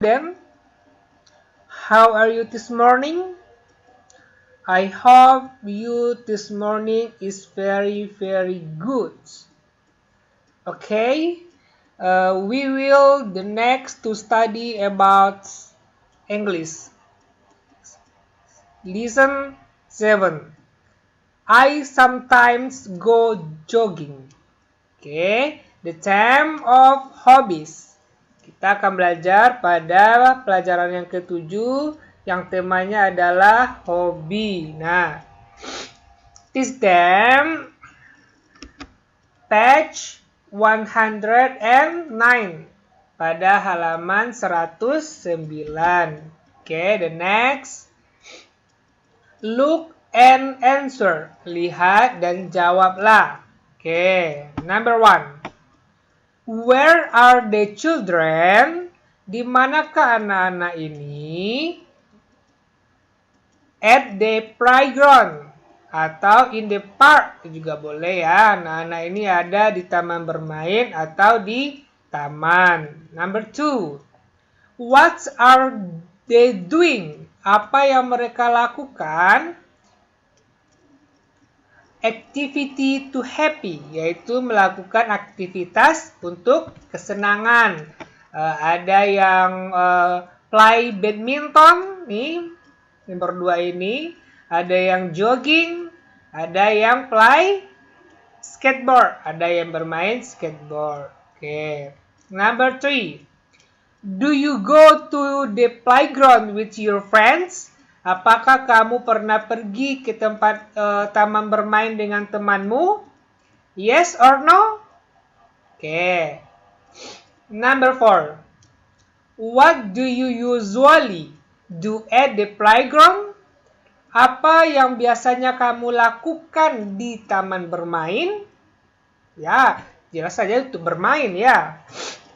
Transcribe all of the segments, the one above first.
student? How are you this morning? I hope you this morning is very good. Okay, we will the next to study about English. Lesson 7. I sometimes go jogging. Okay, the theme of hobbies. Kita akan belajar pada pelajaran yang ke-7 yang temanya adalah hobi. Nah, this theme page 109 pada halaman 109. Okay, the next. Look and answer. Lihat dan jawablah. Okay, number 1. Where are the children? Di manakah anak-anak ini? At the playground atau in the park juga boleh ya. Anak-anak ini ada di taman bermain atau di taman. Number 2. What are they doing? Apa yang mereka lakukan? Activity to happy, yaitu melakukan aktivitas untuk kesenangan. Ada yang play badminton, nih, nomor 2 ini. Ada yang jogging, ada yang play skateboard, ada yang bermain skateboard. Okay. Number 3. Do you go to the playground with your friends? Apakah kamu pernah pergi ke tempat taman bermain dengan temanmu? Yes or no? Okay. Number 4. What do you usually do at the playground? Apa yang biasanya kamu lakukan di taman bermain? Ya, jelas saja untuk bermain ya.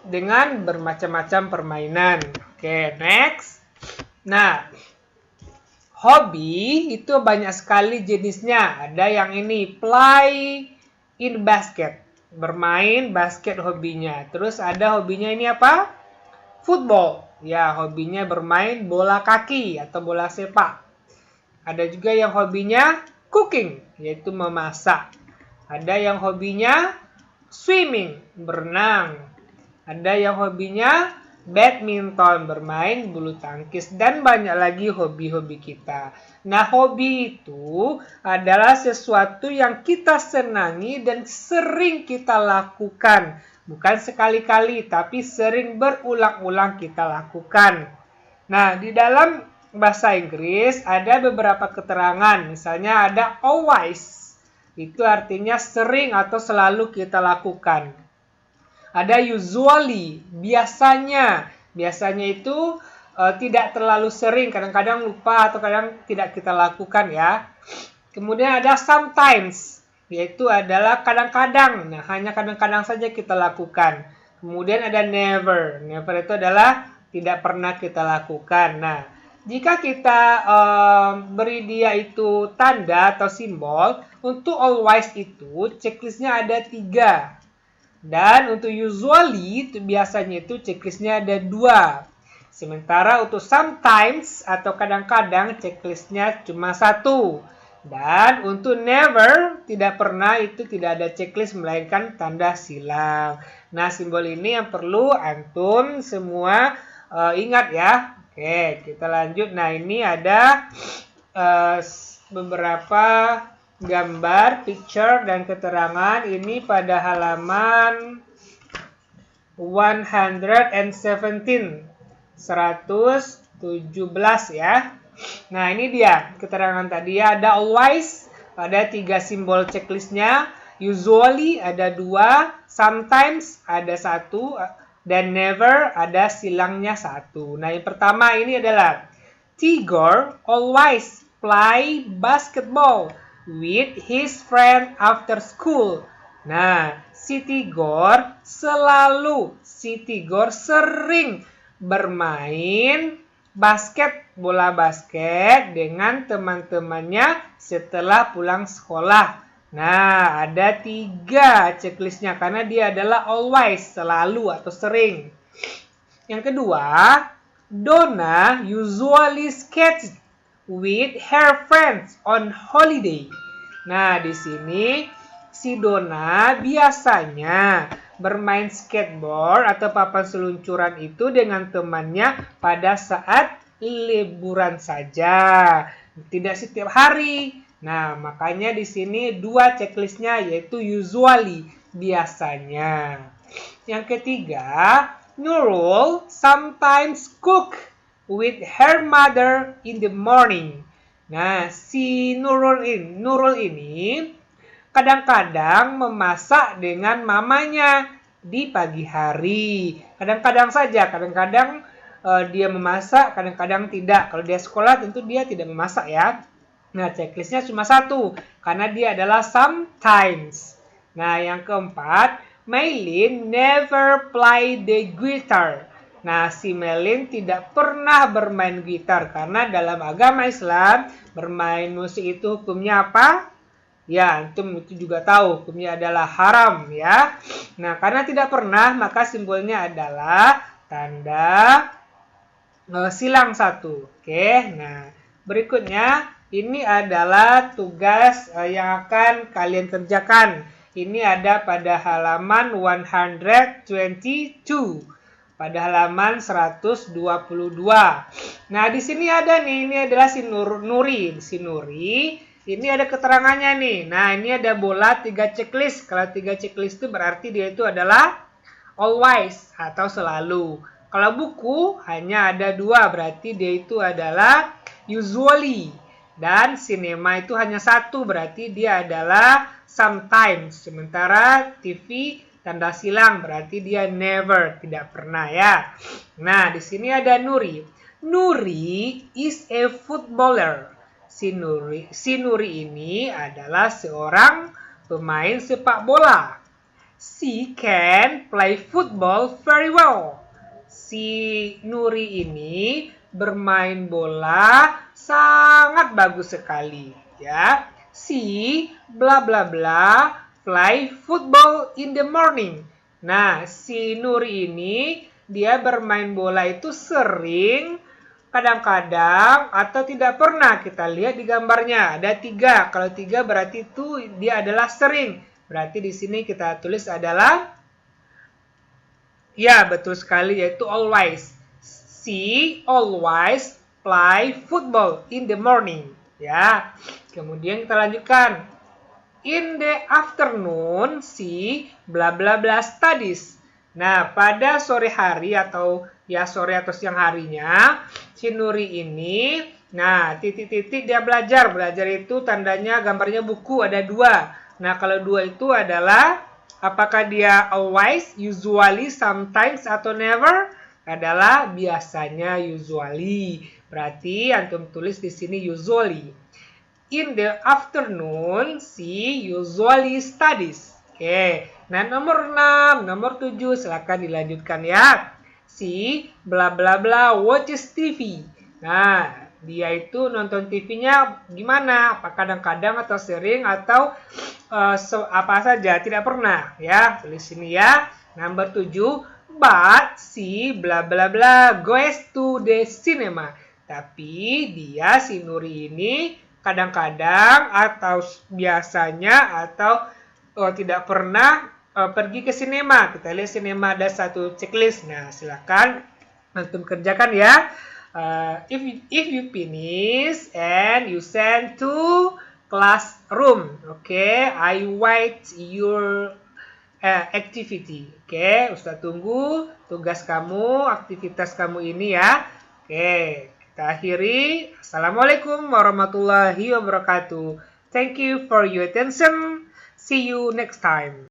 Dengan bermacam-macam permainan. Oke, next. Nah, hobi itu banyak sekali jenisnya. Ada yang ini, play in basket. Bermain basket hobinya. Terus ada hobinya ini apa? Football. Ya, hobinya bermain bola kaki atau bola sepak. Ada juga yang hobinya cooking, yaitu memasak. Ada yang hobinya swimming, berenang. Ada yang hobinya badminton, bermain bulu tangkis, dan banyak lagi hobi-hobi kita. Nah, hobi itu adalah sesuatu yang kita senangi dan sering kita lakukan. Bukan sekali-kali, tapi sering berulang-ulang kita lakukan. Nah, di dalam bahasa Inggris ada beberapa keterangan. Misalnya ada always. Itu artinya sering atau selalu kita lakukan. Ada usually, biasanya. Biasanya itu tidak terlalu sering, kadang-kadang lupa atau kadang tidak kita lakukan ya. Kemudian ada sometimes, yaitu adalah kadang-kadang. Nah, hanya kadang-kadang saja kita lakukan. Kemudian ada never. Never itu adalah tidak pernah kita lakukan. Nah, jika kita beri dia itu tanda atau simbol, untuk always itu checklistnya ada 3. Dan untuk usually itu biasanya itu checklistnya ada 2. Sementara untuk sometimes atau kadang-kadang checklistnya cuma 1. Dan untuk never, tidak pernah, itu tidak ada checklist melainkan tanda silang. Nah, simbol ini yang perlu antum semua ingat ya. Oke, kita lanjut. Nah, ini ada beberapa gambar, picture, dan keterangan ini pada halaman 117 ya. Nah, ini dia keterangan tadi ya. Ada always, ada 3 simbol checklistnya. Usually ada 2, sometimes ada 1, dan never ada silangnya 1. Nah, yang pertama ini adalah Tigor always play basketball with his friend after school. Nah, si Tigor sering bermain bola basket dengan teman-temannya setelah pulang sekolah. Nah, ada 3 checklistnya karena dia adalah always, selalu atau sering. Yang kedua, Donna usually skates with her friends on holiday. Nah, di sini si Donna biasanya bermain skateboard atau papan seluncuran itu dengan temannya pada saat liburan saja, tidak setiap hari. Nah, makanya di sini dua checklistnya yaitu usually, biasanya. Yang ketiga, Nurul sometimes cook with her mother in the morning. Nah, si Nurul ini kadang-kadang memasak dengan mamanya di pagi hari. Kadang-kadang saja, kadang-kadang dia memasak, kadang-kadang tidak. Kalau dia sekolah tentu dia tidak memasak ya. Nah, checklistnya cuma satu, karena dia adalah sometimes. Nah, yang keempat, Maylin never play the guitar. Nah, si Maylin tidak pernah bermain gitar, karena dalam agama Islam, bermain musik itu hukumnya apa? Ya, antum itu juga tahu, hukumnya adalah haram ya. Nah, karena tidak pernah, maka simbolnya adalah tanda silang satu. Oke, nah berikutnya ini adalah tugas yang akan kalian kerjakan. Ini ada pada halaman 122. Pada halaman 122. Nah, di sini ada nih, ini adalah si Nuri. Si Nuri, ini ada keterangannya nih. Nah, ini ada bola 3 checklist. Kalau 3 checklist itu berarti dia itu adalah always atau selalu. Kalau buku hanya ada 2, berarti dia itu adalah usually. Dan sinema itu hanya 1, berarti dia adalah sometimes. Sementara TV tanda silang berarti dia never, tidak pernah ya. Nah, di sini ada Nuri. Nuri is a footballer. Si Nuri ini adalah seorang pemain sepak bola. She can play football very well. Si Nuri ini bermain bola sangat bagus sekali ya. Si bla bla bla play football in the morning. Nah, si Nuri ini dia bermain bola itu sering, kadang-kadang, atau tidak pernah. Kita lihat di gambarnya ada 3. Kalau 3 berarti itu dia adalah sering. Berarti di sini kita tulis adalah ya, betul sekali, yaitu always. She always play football in the morning. Ya. Kemudian kita lanjutkan. In the afternoon, she bla bla bla studies. Nah, pada sore hari atau ya sore atau siang harinya, si Nuri ini, nah titik-titik dia belajar. Belajar itu tandanya gambarnya buku ada 2. Nah, kalau 2 itu adalah apakah dia always, usually, sometimes, atau never? Adalah biasanya usually. Berarti antum tulis di sini usually. In the afternoon, she usually studies. Oke. Nah, nomor 6, nomor 7 silakan dilanjutkan ya. She bla bla bla watches TV. Nah, dia itu nonton TV-nya gimana? Apa kadang-kadang atau sering atau apa saja, tidak pernah ya. Tulis sini ya. Nomor 7, but she bla bla bla goes to the cinema. Tapi dia si Nuri ini kadang-kadang atau biasanya atau tidak pernah pergi ke sinema. Kita lihat sinema ada 1 checklist. Nah, silakan antum kerjakan ya. If you finish and you send to classroom, okay, I wait your activity. Oke, Ustaz tunggu tugas kamu, aktivitas kamu ini ya. Oke, kita akhiri. Assalamualaikum warahmatullahi wabarakatuh. Thank you for your attention. See you next time.